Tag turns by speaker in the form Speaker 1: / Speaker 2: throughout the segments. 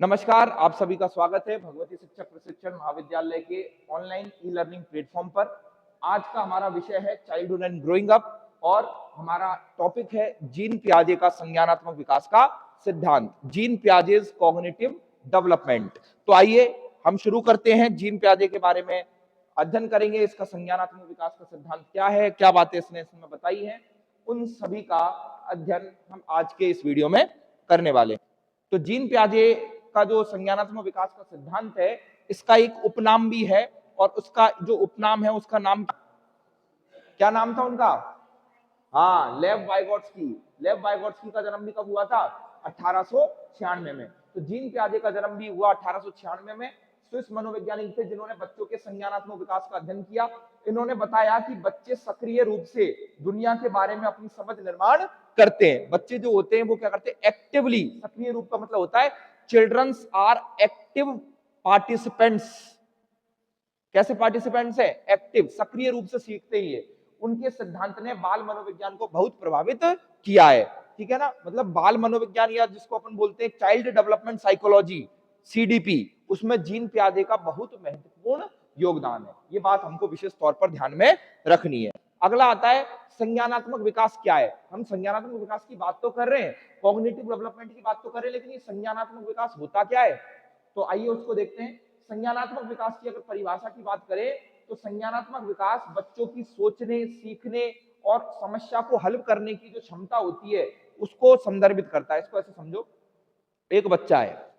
Speaker 1: नमस्कार, आप सभी का स्वागत है भगवती शिक्षक प्रशिक्षण महाविद्यालय के ऑनलाइन ई लर्निंग प्लेटफॉर्म पर। आज का हमारा विषय है चाइल्डहुड एंड ग्रोइंग अप और हमारा टॉपिक है जीन पियाजे का संज्ञानात्मक विकास का सिद्धांत, जीन पियाजेज कॉग्निटिव डेवलपमेंट। तो आइए हम शुरू करते हैं। जीन पियाजे के बारे में अध्ययन करेंगे, इसका संज्ञानात्मक विकास का सिद्धांत क्या है, क्या बातें इसने इसमें बताई हैं, उन सभी का अध्ययन हम आज के इस वीडियो में करने वाले हैं। तो जीन पियाजे का जो संज्ञानात्मक विकास का सिद्धांत है, इसका एक उपनाम भी है और उसका जो उपनाम है उसका नाम क्या नाम था उनका? हाँ, लेव वाइगोट्स्की। लेव वाइगोट्स्की का जन्म भी कब हुआ था? 1896 में। तो जीन पियाजे का जन्म भी हुआ 1896 में। स्विस मनोवैज्ञानिक थे जिन्होंने बच्चों के संज्ञानात्मक विकास का अध्ययन किया। इन्होंने बताया कि बच्चे सक्रिय रूप से दुनिया के बारे में अपनी समझ निर्माण करते हैं। बच्चे जो होते हैं वो क्या करते हैं? एक्टिवली, सक्रिय रूप का मतलब होता है चिल्ड्रंस आर एक्टिव पार्टिसिपेंट्स। कैसे पार्टिसिपेंट्स है? एक्टिव, सक्रिय रूप से सीखते ही है। उनके सिद्धांत ने बाल मनोविज्ञान को बहुत प्रभावित किया है। ठीक है ना? मतलब बाल मनोविज्ञान या जिसको अपन बोलते हैं चाइल्ड डेवलपमेंट साइकोलॉजी, सीडीपी, उसमें जीन पियाजे का बहुत महत्वपूर्ण योगदान है। ये बात हमको विशेष तौर पर ध्यान में रखनी है। अगला आता है संज्ञानात्मक विकास क्या है। हम संज्ञानात्मक विकास की बात तो कर रहे हैं, कॉग्निटिव डेवलपमेंट की बात तो कर रहे हैं, लेकिन ये संज्ञानात्मक विकास होता क्या है? तो आइए उसको देखते हैं। संज्ञानात्मक विकास की अगर परिभाषा की बात करें तो संज्ञानात्मक विकास बच्चों की सोचने, सीखने और समस्या को हल करने की जो क्षमता होती है उसको संदर्भित करता है। इसको ऐसे समझो, एक बच्चा है,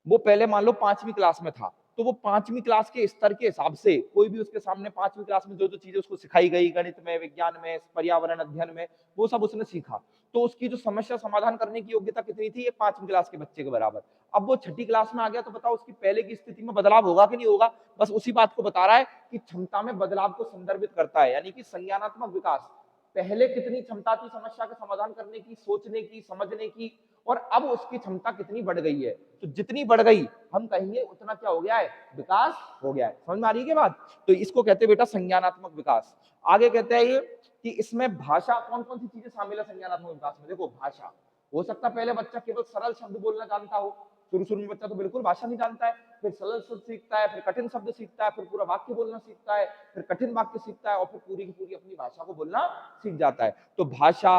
Speaker 1: वो पहले मान लो 5वीं क्लास में था, तो वो 5वीं क्लास के स्तर के हिसाब से कोई भी उसके सामने 5वीं क्लास में जो जो चीजें उसको सिखाई गई, गणित में, विज्ञान में, पर्यावरण अध्ययन में, वो सब उसने सीखा। तो उसकी जो समस्या समाधान करने की योग्यता कितनी थी? ये 5वीं क्लास के बच्चे के बराबर। अब वो 6ठी क्लास में आ गया, तो बताओ उसकी पहले की स्थिति में बदलाव होगा कि नहीं होगा? बस उसी बात को बता रहा है कि क्षमता में बदलाव को संदर्भित करता है। यानी कि संज्ञानात्मक विकास, पहले कितनी क्षमता थी समस्या का समाधान करने की, सोचने की, समझने की, और अब उसकी क्षमता कितनी बढ़ गई है। तो जितनी बढ़ गई हम कहेंगे उतना क्या हो गया है? विकास हो गया है। समझ में आ रही है बात? तो इसको कहते हैं बेटा संज्ञानात्मक विकास। आगे कहते हैं ये कि इसमें भाषा, कौन कौन सी चीजें शामिल है संज्ञानात्मक विकास में? देखो, भाषा हो सकता है पहले बच्चा केवल सरल शब्द बोलना जानता हो। शुरू शुरू में बच्चा तो बिल्कुल भाषा नहीं जानता है, फिर सरल शब्द सीखता है, फिर कठिन शब्द सीखता है, फिर पूरा वाक्य बोलना सीखता है, फिर कठिन वाक्य सीखता है, और फिर पूरी की पूरी अपनी भाषा को बोलना सीख जाता है। तो भाषा,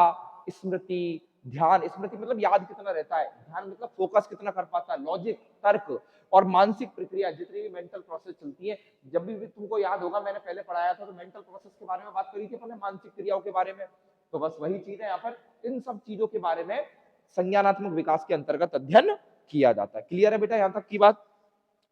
Speaker 1: स्मृति, ध्यान, स्मृति मतलब याद कितना रहता है, ध्यान मतलब फोकस कितना कर पाता है, लॉजिक, तर्क, और मानसिक प्रक्रिया, जितनी भी मेंटल प्रोसेस चलती है। जब भी तुमको याद होगा, मैंने पहले पढ़ाया था तो मेंटल प्रोसेस के बारे में बात करी थी अपने, मानसिक क्रियाओं के बारे में। तो बस वही चीज है यहाँ पर, इन सब चीजों के बारे में संज्ञानात्मक विकास के अंतर्गत अध्ययन किया जाता है। क्लियर है बेटा यहाँ तक की बात?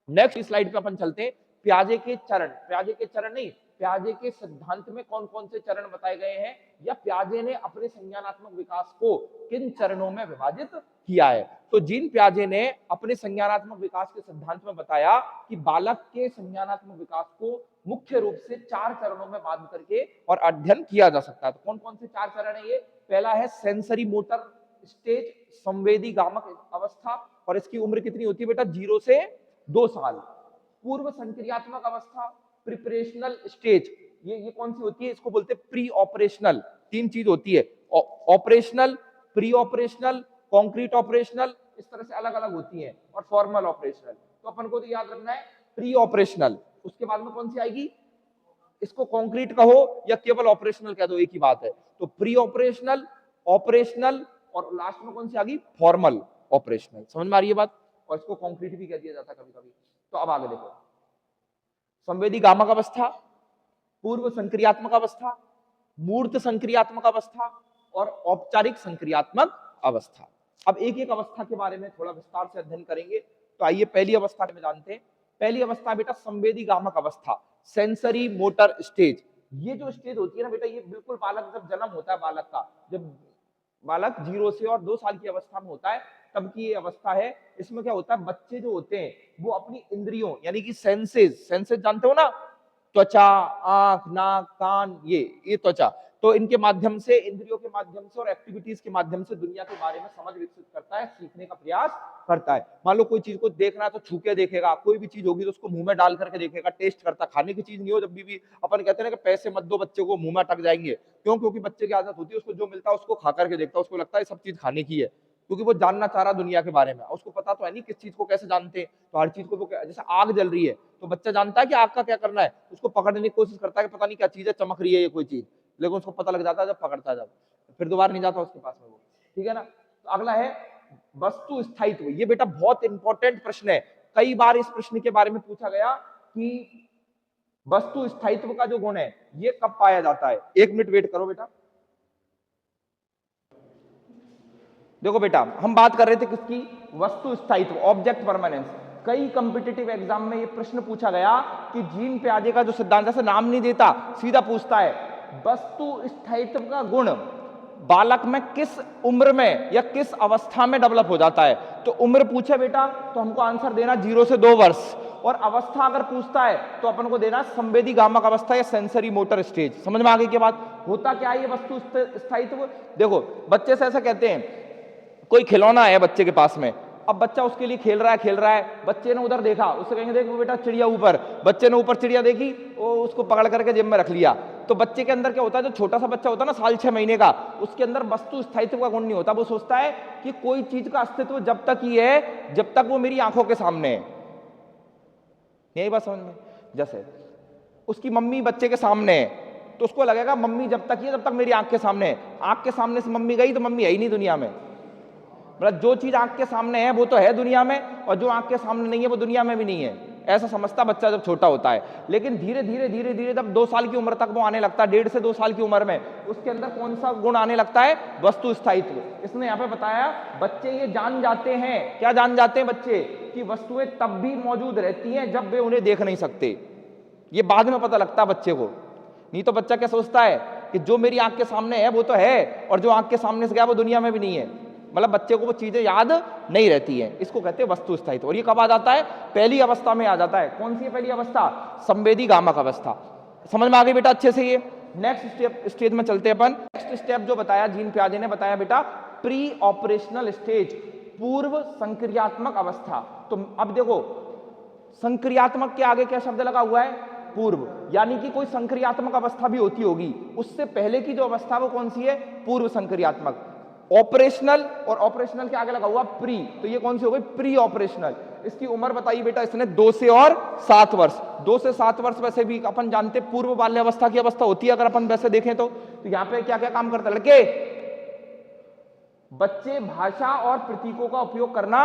Speaker 1: नेक्स्ट स्लाइड पे अपन चलते हैं। पियाजे के चरण, पियाजे के चरण नहीं, पियाजे के सिद्धांत में कौन कौन से चरण बताए गए हैं, या पियाजे ने अपने संज्ञानात्मक विकास को किन चरणों में विभाजित किया है। तो जीन पियाजे ने अपने संज्ञानात्मक विकास के सिद्धांत में बताया कि बालक के संज्ञानात्मक विकास को मुख्य रूप से 4 चरणों में बांध करके और अध्ययन किया जा सकता है। तो कौन कौन से 4 चरण है ये? पहला है सेंसरी मोटर स्टेज, संवेदी गामक अवस्था, और इसकी उम्र कितनी होती है बेटा? 0 से 2 साल। पूर्व संक्रियात्मक अवस्था, प्रिपरेशनल स्टेज, ये कौन सी होती है? इसको बोलते हैं प्री ऑपरेशनल। 3 चीज होती है, operational, pre operational, concrete operational, इस तरह से अलग अलग होती है, और फॉर्मल ऑपरेशनल। तो अपन को तो याद रखना है प्री ऑपरेशनल। उसके बाद में कौन सी आएगी? इसको कॉन्क्रीट कहो या केवल ऑपरेशनल कह दो, एक ही बात है। तो प्री ऑपरेशनल, ऑपरेशनल, और लास्ट में कौन सी आ गई? Formal operational. समझ में आ रही है बात? और इसको कॉन्क्रीट भी कह दिया जाता है कभी कभी। तो अब आगे देखो, संवेदी गामक अवस्था, पूर्व संक्रियात्मक अवस्था, मूर्त संक्रियात्मक अवस्था, और औपचारिक संक्रियात्मक अवस्था। अब एक एक अवस्था के बारे में थोड़ा विस्तार से अध्ययन करेंगे। तो आइए पहली अवस्था में जानते हैं। पहली अवस्था बेटा संवेदी गामक अवस्था, सेंसरी मोटर स्टेज। ये जो स्टेज होती है ना बेटा, ये बिल्कुल बालक जब जन्म होता है बालक का, जब बालक 0 से और 2 साल की अवस्था में होता है, तब की ये अवस्था है। इसमें क्या होता है? बच्चे जो होते हैं वो अपनी इंद्रियों यानी कि सेंसेस, सेंसेस जानते हो ना, त्वचा, आंख, नाक, कान, ये त्वचा, तो इनके माध्यम से, इंद्रियों के माध्यम से और एक्टिविटीज के माध्यम से दुनिया के बारे में समझ विकसित करता है, सीखने का प्रयास करता है। मान लो कोई चीज को देखना है तो छू के देखेगा, कोई भी चीज होगी तो उसको मुंह में डाल करके देखेगा, टेस्ट करता। खाने की चीज नहीं हो, जब भी अपन कहते हैं ना कि पैसे मत दो बच्चे को, मुंह में अटक जाएंगे। क्यों? क्योंकि बच्चे की आदत होती है उसको जो मिलता है उसको खा करके देखता है, उसको लगता है सब चीज खाने की है। क्योंकि वो जानना चाह रहा दुनिया के बारे में, उसको पता तो है नहीं किस चीज को कैसे जानते हैं। तो हर चीज को वो जैसे आग जल रही है तो बच्चा जानता है कि आग का क्या करना है, उसको पकड़ने की कोशिश करता है कि पता नहीं क्या चीज है, चमक रही है ये कोई चीज, लेकिन उसको पता लग जाता है जब पकड़ता है, जब फिर दोबारा नहीं जाता उसके पास में वो। ठीक है ना। तो अगला है वस्तु स्थायित्व। ये बेटा बहुत इंपॉर्टेंट प्रश्न है, कई बार इस प्रश्न के बारे में पूछा गया कि वस्तु स्थायित्व का जो गुण है ये कब पाया जाता है। एक मिनट वेट करो बेटा। देखो बेटा हम बात कर रहे थे किसकी, वस्तु स्थायित्व, ऑब्जेक्ट परमानेंस। कई कॉम्पिटिटिव एग्जाम में ये प्रश्न पूछा गया कि जीन पियाजे का जो सिद्धांत है, नाम नहीं देता, सीधा पूछता है वस्तु स्थायित्व का गुण बालक में किस उम्र में या किस अवस्था में डेवलप हो जाता है। तो उम्र पूछे बेटा तो हमको आंसर देना 0 से 2 वर्ष, और अवस्था अगर पूछता है तो अपन को देना संवेदी गामक अवस्था या सेंसरी मोटर स्टेज। समझ में आ गई क्या बात। होता क्या है ये वस्तु स्थायित्व। देखो बच्चे से ऐसा कहते हैं, कोई खिलौना है बच्चे के पास में, अब बच्चा उसके लिए खेल रहा है, बच्चे ने उधर देखा, उससे कहेंगे देख वो बेटा चिड़िया ऊपर, बच्चे ने ऊपर चिड़िया देखी, वो उसको पकड़ करके जेब में रख लिया। तो बच्चे के अंदर क्या होता है, जो छोटा सा बच्चा होता है ना, साल 6 महीने का, उसके अंदर वस्तु स्थायित्व का गुण नहीं होता। वो सोचता है कि कोई चीज का अस्तित्व जब तक ही है जब तक वो मेरी आंखों के सामने है। यही बात समझ में। जैसे उसकी मम्मी बच्चे के सामने है तो उसको लगेगा मम्मी जब तक ही है जब तक मेरी आंख के सामने है, आंख के सामने से मम्मी गई तो मम्मी है ही नहीं दुनिया में। मतलब जो चीज आंख के सामने है वो तो है दुनिया में, और जो आंख के सामने नहीं है वो दुनिया में भी नहीं है, ऐसा समझता बच्चा जब छोटा होता है। लेकिन धीरे धीरे जब 2 साल की उम्र तक वो आने लगता है, 1.5 से 2 साल की उम्र में, उसके अंदर कौन सा गुण आने लगता है, वस्तु स्थायित्व। इसने यहाँ पे बताया बच्चे ये जान जाते हैं, क्या जान जाते हैं बच्चे, कि वस्तुएं तब भी मौजूद रहती हैं जब वे उन्हें देख नहीं सकते। ये बाद में पता लगता है बच्चे को, नहीं तो बच्चा क्या सोचता है कि जो मेरी आंख के सामने है वो तो है, और जो आंख के सामने से गया वो दुनिया में भी नहीं है। मतलब बच्चे को वो चीजें याद नहीं रहती हैं, इसको कहते हैं वस्तु स्थायित्व। और ये कब आ जाता है, पहली अवस्था में आ जाता है। कौन सी है पहली अवस्था, संवेदी गामक अवस्था। समझ में आ गई बेटा अच्छे से। ये नेक्स्ट स्टेज में चलते हैं अपन। नेक्स्ट स्टेप जो बताया जीन पियाजे ने बताया बेटा, प्री ऑपरेशनल स्टेज, पूर्व संक्रियात्मक अवस्था। तो अब देखो संक्रियात्मक के आगे क्या शब्द लगा हुआ है, पूर्व, यानी कि कोई संक्रियात्मक अवस्था भी होती होगी, उससे पहले की जो अवस्था वो कौन सी है, पूर्व संक्रियात्मक। ऑपरेशनल, और ऑपरेशनल के आगे लगा हुआ प्री, तो ये कौन सी हो गई, प्री ऑपरेशनल। इसकी उम्र बताइए बेटा इसने 2 से और 7 वर्ष। 2 से 7 वर्ष वैसे भी अपन जानते पूर्व बाल्यावस्था की अवस्था होती है, अगर अपन वैसे देखें तो यहाँ पे क्या क्या काम करता है लड़के, बच्चे भाषा और प्रतीकों का उपयोग करना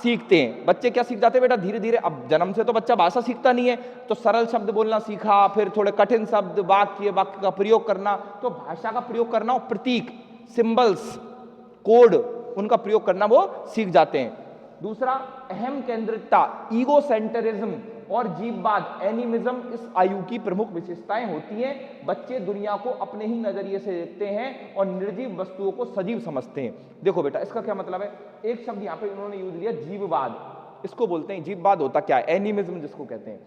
Speaker 1: सीखते हैं। बच्चे क्या सीख जाते हैं बेटा, धीरे धीरे। अब जन्म से तो बच्चा भाषा सीखता नहीं है, तो सरल शब्द बोलना सीखा, फिर थोड़े कठिन शब्द, वाक्य का प्रयोग करना, तो भाषा का प्रयोग करना और प्रतीक, सिंबल्स, कोड, उनका प्रयोग करना वो सीख जाते हैं। दूसरा अहम केंद्रितता, ईगो सेंटरिज्म और जीववाद, एनिमिज्म इस आयु की प्रमुख विशेषताएं होती हैं। बच्चे दुनिया को अपने ही नजरिए से देखते हैं और निर्जीव वस्तुओं को सजीव समझते हैं। देखो बेटा इसका क्या मतलब है, एक शब्द यहाँ पे उन्होंने यूज लिया जीववाद, इसको बोलते हैं जीववाद। होता क्या है, एनिमिज्म जिसको कहते हैं।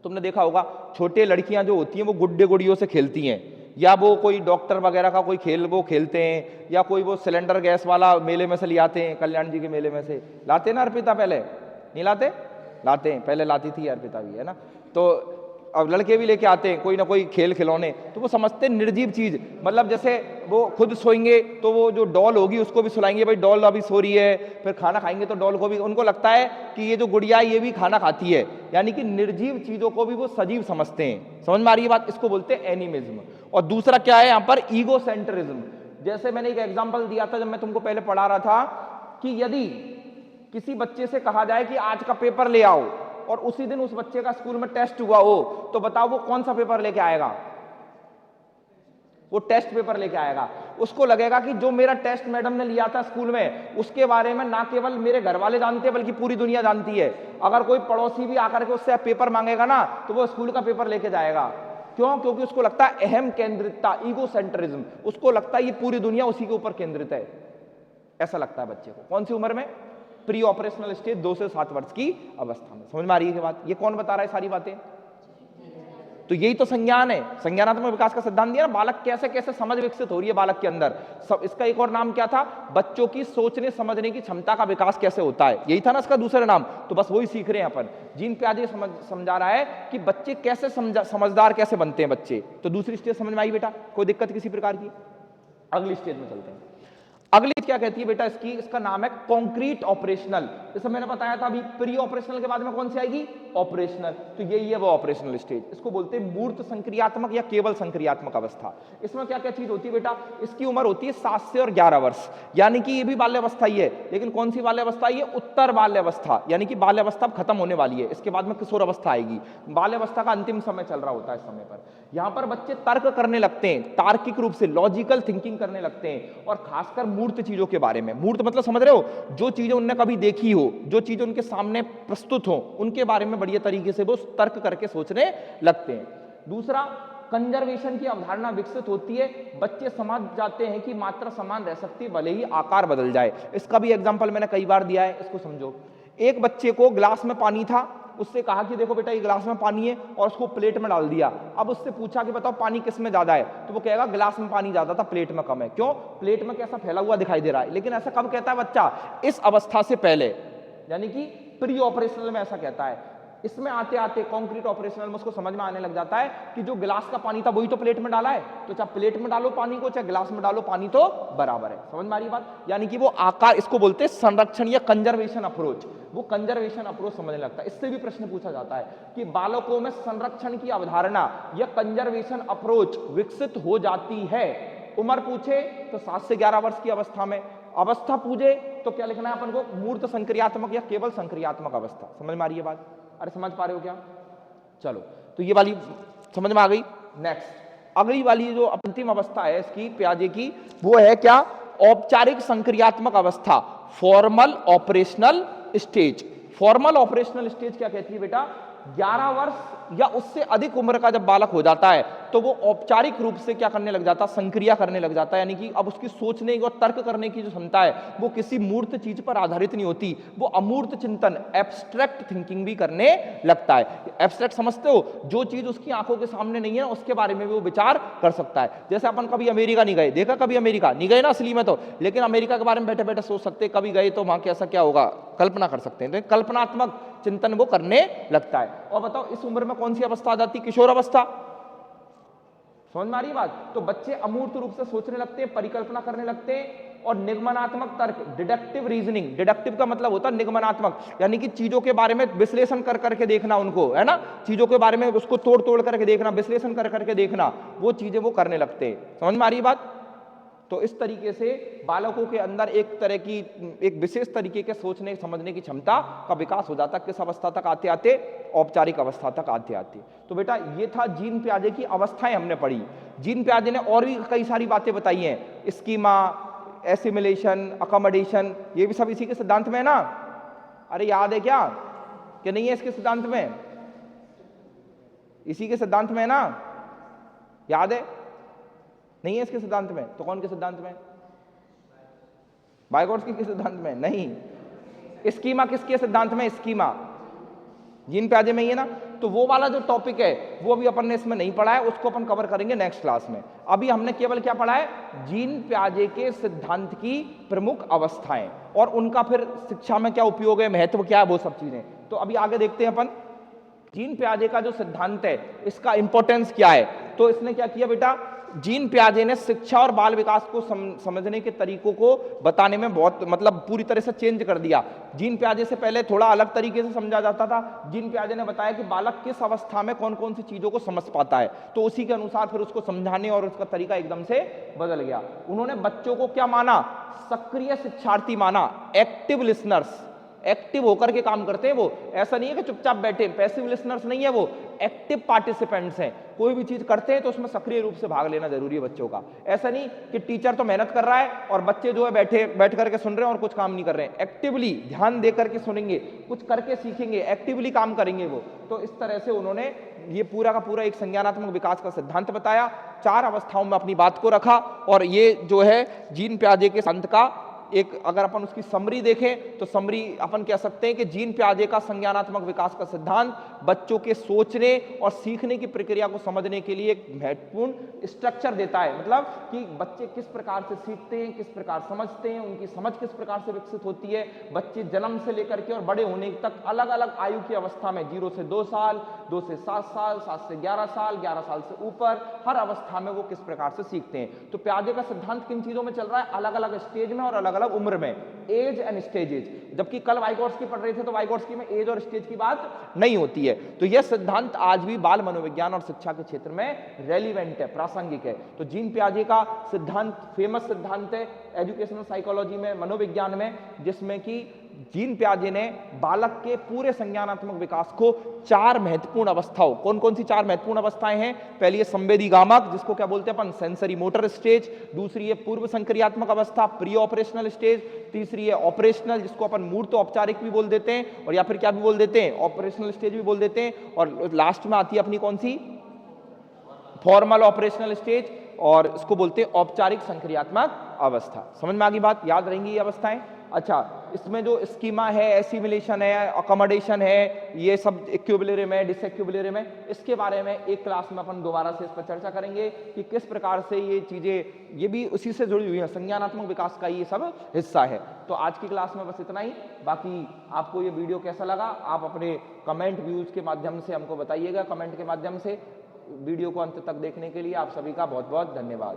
Speaker 1: तुमने देखा होगा छोटे लड़कियां जो होती हैं वो गुड्डे गुड़ियों से खेलती हैं, या वो कोई डॉक्टर वगैरह का कोई खेल वो खेलते हैं, या कोई वो सिलेंडर गैस वाला मेले में से ले आते हैं, कल्याण जी के मेले में से लाते ना अर्पिता, पहले नहीं लाते, लाते हैं, पहले लाती थी अर्पिता भी, है ना। तो अब लड़के भी लेके आते हैं कोई ना कोई खेल खिलौने, तो वो समझते हैं निर्जीव चीज, मतलब जैसे वो खुद सोएंगे तो वो जो डॉल होगी उसको भी सुलाएंगे, भाई डॉल अभी सो रही है, फिर खाना खाएंगे तो डॉल को भी, उनको लगता है कि ये जो गुड़िया है ये भी खाना खाती है, यानी कि निर्जीव चीजों को भी वो सजीव समझते हैं। समझ में आ रही है बात, इसको बोलते हैं एनिमिज्म। और दूसरा क्या है यहाँ पर, ईगो सेंट्रिज्म। जैसे मैंने एक एग्जाम्पल दिया था जब मैं तुमको पहले पढ़ा रहा था, कि यदि किसी बच्चे से कहा जाए कि आज का पेपर ले आओ, और उसी दिन उस बच्चे का स्कूल में टेस्ट हुआ हो, तो बताओ वो कौन सा पेपर लेके आएगा, वो टेस्ट पेपर लेके आएगा। उसको लगेगा कि जो मेरा टेस्ट मैडम ने लिया था स्कूल में, उसके बारे में ना केवल मेरे घर वाले जानते हैं बल्कि पूरी दुनिया जानती है। अगर कोई पड़ोसी भी आकर के उससे पेपर मांगेगा ना, तो वो स्कूल का पेपर लेके जाएगा। क्यों, क्योंकि उसको लगता है अहम केंद्रितता, ईगो सेंट्रिज्म, उसको लगता है ये पूरी दुनिया उसी के ऊपर केंद्रित है, ऐसा लगता है बच्चे को। कौन सी उम्र में, प्री ऑपरेशनल स्टेज, 2 से 7 वर्ष की अवस्था में। समझ में आ रही है बात, ये कौन बता रहा है सारी बातें, तो यही तो संज्ञान है, संज्ञानात्मक विकास का सिद्धांत दिया ना, बालक कैसे कैसे समझ विकसित हो रही है बालक के अंदर। सब इसका एक और नाम क्या था, बच्चों की सोचने समझने की क्षमता का विकास कैसे होता है, यही था ना इसका दूसरा नाम। तो बस वही सीख रहे हैं अपन। जीन पियाजे समझा रहा है कि बच्चे कैसे समझदार कैसे बनते हैं बच्चे। तो दूसरी स्टेज समझ में आई बेटा, कोई दिक्कत किसी प्रकार की, अगली स्टेज में चलते हैं। अगली क्या कहती है बेटा इसकी, इसका नाम है कॉन्क्रीट ऑपरेशनल। जैसे मैंने बताया था अभी प्री ऑपरेशनल के बाद में कौन सी आएगी, ऑपरेशनल। तो यही है वो ऑपरेशनल स्टेज। इसको बोलते हैं मूर्त संक्रियात्मक या केवल संक्रियात्मक अवस्था। इसमें क्या क्या चीज होती है बेटा, इसकी उम्र होती है 7 से और 11 वर्ष, यानी कि ये भी बाल्यावस्था ही है, लेकिन कौन सी बाल्यावस्था, ये उत्तर बाल्यावस्था, यानी कि बाल्यावस्था खत्म होने वाली है, इसके बाद में किशोर अवस्था आएगी। बाल्यावस्था का अंतिम समय चल रहा होता है इस समय पर। यहां पर बच्चे तर्क करने लगते हैं, तार्किक रूप से लॉजिकल थिंकिंग करने लगते हैं, और खासकर मूर्त चीजों के बारे में। मूर्त मतलब समझ रहे हो, जो चीजें उनने कभी देखी हो, जो चीजें उनके सामने प्रस्तुत हो, उनके बारे में बढ़िया तरीके से वो तर्क करके सोचने लगते हैं। दूसरा, कंजर्वेशन की अवधारणा विकसित होती है, बच्चे समझ जाते हैं कि मात्रा समान रह सकती है भले ही आकार बदल जाए। इसका भी एग्जांपल मैंने कई बार दिया है, इसको समझो। एक बच्चे को ग्लास में पानी था, उससे कहा कि देखो बेटा ये गिलास में पानी है, और उसको प्लेट में डाल दिया। अब उससे पूछा कि बताओ पानी किस में ज्यादा है, तो वो कहेगा गिलास में पानी ज्यादा था, प्लेट में कम है। क्यों, प्लेट में कैसा फैला हुआ दिखाई दे रहा है। लेकिन ऐसा कब कहता है बच्चा, इस अवस्था से पहले, यानी कि प्री ऑपरेशनल में ऐसा कहता है। इसमें आते आते कॉन्क्रीट ऑपरेशनल में उसको समझ में आने लग जाता है कि जो गिलास का पानी था वही तो प्लेट में डाला है, तो चाहे प्लेट में डालो पानी को चाहे गिलास में डालो पानी तो बराबर है। समझ में आ रही बात, यानी कि वो आकार, इसको बोलते हैं संरक्षण या कंजर्वेशन अप्रोच। वो कंजर्वेशन अप्रोच समझने लगता है। इससे भी प्रश्न पूछा जाता है कि बालकों में संरक्षण की अवधारणा या कंजर्वेशन अप्रोच विकसित हो जाती है। उम्र पूछे तो 7 से 11 वर्ष की अवस्था में, अवस्था पूछे तो क्या लिखना है अपन को, मूर्त संक्रियात्मक या केवल संक्रियात्मक अवस्था। समझ में आ रही है बात, अरे समझ पा रहे हो क्या, चलो तो ये वाली समझ में आ गई। नेक्स्ट अगली वाली जो अंतिम अवस्था है इसकी पियाजे की, वो है क्या, औपचारिक संक्रियात्मक अवस्था, formal operational stage. Formal operational stage क्या कहती है बेटा, 11 वर्ष या उससे अधिक उम्र का जब बालक हो जाता है तो वो औपचारिक रूप से क्या करने लग जाता है, संक्रिया करने लग जाता है। यानी कि अब उसकी सोचने और तर्क करने की जो क्षमता है वो किसी मूर्त चीज पर आधारित नहीं होती, वो अमूर्त चिंतन, एब्स्ट्रैक्ट थिंकिंग भी करने लगता है। एब्स्ट्रैक्ट समझते हो, जो चीज उसकी आंखों के सामने नहीं है उसके बारे में भी वो विचार कर सकता है। जैसे अपन कभी अमेरिका नहीं गए, देखा कभी अमेरिका नहीं गए ना असली में तो, लेकिन अमेरिका के बारे में बैठे बैठे सोच सकते, कभी गए तो वहां कैसा क्या होगा कल्पना कर सकते हैं। तो कल्पनात्मक चिंतन वो करने लगता है। और बताओ इस उम्र में कौन सी अवस्था आ जाती, किशोर अवस्था। समझ में आ रही बात, तो बच्चे अमूर्त रूप से सोचने लगते हैं, परिकल्पना करने लगते हैं, और निगमनात्मक तर्क, डिडक्टिव रीजनिंग, डिडक्टिव का मतलब होता है निगमनात्मक, यानी कि चीजों के बारे में विश्लेषण कर करके देखना उनको, है ना, चीजों के बारे में उसको तोड़ तोड़ करके देखना, विश्लेषण कर करके देखना, वो चीजें वो करने लगते हैं। समझ में आ रही बात। तो इस तरीके से बालकों के अंदर एक तरह की, एक विशेष तरीके के सोचने समझने की क्षमता का विकास हो जाता है। किस अवस्था तक आते आते, औपचारिक अवस्था तक आते आते। तो बेटा ये था जीन पियाजे की अवस्थाएं हमने पढ़ी। जीन पियाजे ने और भी कई सारी बातें बताई हैं, स्कीमा, एसिमिलेशन, अकोमोडेशन, ये भी सब इसी के सिद्धांत में है ना। अरे याद है क्या कि नहीं है इसके सिद्धांत में, इसी के सिद्धांत में है ना, याद है नहीं है इसके सिद्धांत में, तो कौन के सिद्धांत में, बायगॉट्स के सिद्धांत में नहीं। स्कीमा किसके सिद्धांत में, स्कीमा जीन पियाजे में ही है ना। तो वो वाला जो टॉपिक है वो अभी अपन ने इसमें नहीं पढ़ा है, उसको अपन कवर करेंगे नेक्स्ट क्लास में। अभी हमने केवल क्या पढ़ा है, जीन पियाजे के सिद्धांत की प्रमुख अवस्थाएं और उनका फिर शिक्षा में क्या उपयोग है, महत्व क्या है, वो सब चीजें। तो अभी आगे देखते हैं अपन जीन पियाजे का जो सिद्धांत है इसका इंपॉर्टेंस क्या है। तो इसने क्या किया बेटा, जीन पियाजे ने शिक्षा और बाल विकास को समझने के तरीकों को बताने में बहुत मतलब पूरी तरह से चेंज कर दिया। जीन पियाजे से पहले थोड़ा अलग तरीके से समझा जाता था। जीन पियाजे ने बताया कि बालक किस अवस्था में कौन कौन सी चीजों को समझ पाता है, तो उसी के अनुसार फिर उसको समझाने और उसका तरीका एकदम से बदल गया। उन्होंने बच्चों को क्या माना, सक्रिय शिक्षार्थी माना, एक्टिव लिसनर्स, एक्टिव होकर के काम करते हैं वो, ऐसा नहीं है कि चुपचाप बैठे, पैसिव लिसनर्स नहीं है वो, एक्टिव पार्टिसिपेंट्स हैं। कोई भी चीज करते हैं तो उसमें सक्रिय रूप से भाग लेना जरूरी है बच्चों का। ऐसा नहीं कि टीचर तो मेहनत कर रहा है और बच्चे जो है बैठ करके सुन रहे हैं और कुछ काम नहीं कर रहे हैं। एक्टिवली ध्यान दे करके सुनेंगे, कुछ करके सीखेंगे, एक्टिवली काम करेंगे वो। तो इस तरह से उन्होंने ये पूरा का पूरा एक संज्ञानात्मक विकास का सिद्धांत बताया, 4 अवस्थाओं में अपनी बात को रखा। और ये जो है जीन पियाजे के संत का एक, अगर अपन उसकी समरी देखें तो समरी अपन कह सकते हैं कि जीन पियाजे का संज्ञानात्मक विकास का सिद्धांत बच्चों के सोचने और सीखने की प्रक्रिया को समझने के लिए एक महत्वपूर्ण स्ट्रक्चर देता है। मतलब कि बच्चे किस प्रकार से सीखते हैं, किस प्रकार समझते हैं, उनकी समझ किस प्रकार से विकसित होती है। बच्चे जन्म से लेकर के और बड़े होने तक अलग अलग आयु की अवस्था में 0 से 2 साल, 2 से 7 साल, 7 से 11 साल, 11 साल से ऊपर, हर अवस्था में वो किस प्रकार से सीखते हैं। तो पियाजे का सिद्धांत किन चीजों में चल रहा है? अलग अलग स्टेज में और अलग अलग उम्र में, एज एंड स्टेजेज। जबकि कल वाइगोट्स्की पढ़ रहे थे तो वाइगोट्स्की में एज और स्टेज की बात नहीं होती है। तो यह सिद्धांत आज भी बाल मनोविज्ञान और शिक्षा के क्षेत्र में रेलिवेंट है, प्रासंगिक है। तो जीन पियाजे का सिद्धांत फेमस सिद्धांत है एजुकेशनल साइकोलॉजी में, मनोविज्ञान में, जिसमें कि जीन पियाजे ने बालक के पूरे संज्ञानात्मक विकास को 4 महत्वपूर्ण अवस्थाओं, कौन कौन सी 4 महत्वपूर्ण अवस्थाएं हैं? पहली है संवेदी गामक, जिसको क्या बोलते हैं अपन? Sensory motor stage. दूसरी है पूर्व संक्रियात्मक अवस्था, प्री ऑपरेशनल स्टेज। तीसरी है ऑपरेशनल, जिसको अपन मूर्त औपचारिक भी बोल देते हैं, और या फिर क्या भी बोल देते हैं? ऑपरेशनल स्टेज भी बोल देते हैं। और लास्ट में आती है अपनी कौन सी? फॉर्मल ऑपरेशनल स्टेज, और इसको बोलते हैं औपचारिक संक्रियात्मक अवस्था। समझ में आ गई बात? याद रहेंगी ये अवस्थाएं? अच्छा, इसमें जो स्कीमा है, एसिमिलेशन है, अकोमोडेशन है, ये सब इक्विलिब्रियम है, डिसइक्विलिब्रियम है, इसके बारे में एक क्लास में अपन दोबारा से इस पर चर्चा करेंगे कि किस प्रकार से ये चीजें, ये भी उसी से जुड़ी हुई है, संज्ञानात्मक विकास का ये सब हिस्सा है। तो आज की क्लास में बस इतना ही। बाकी आपको ये वीडियो कैसा लगा आप अपने कमेंट व्यूज के माध्यम से हमको बताइएगा, कमेंट के माध्यम से। वीडियो को अंत तक देखने के लिए आप सभी का बहुत बहुत धन्यवाद।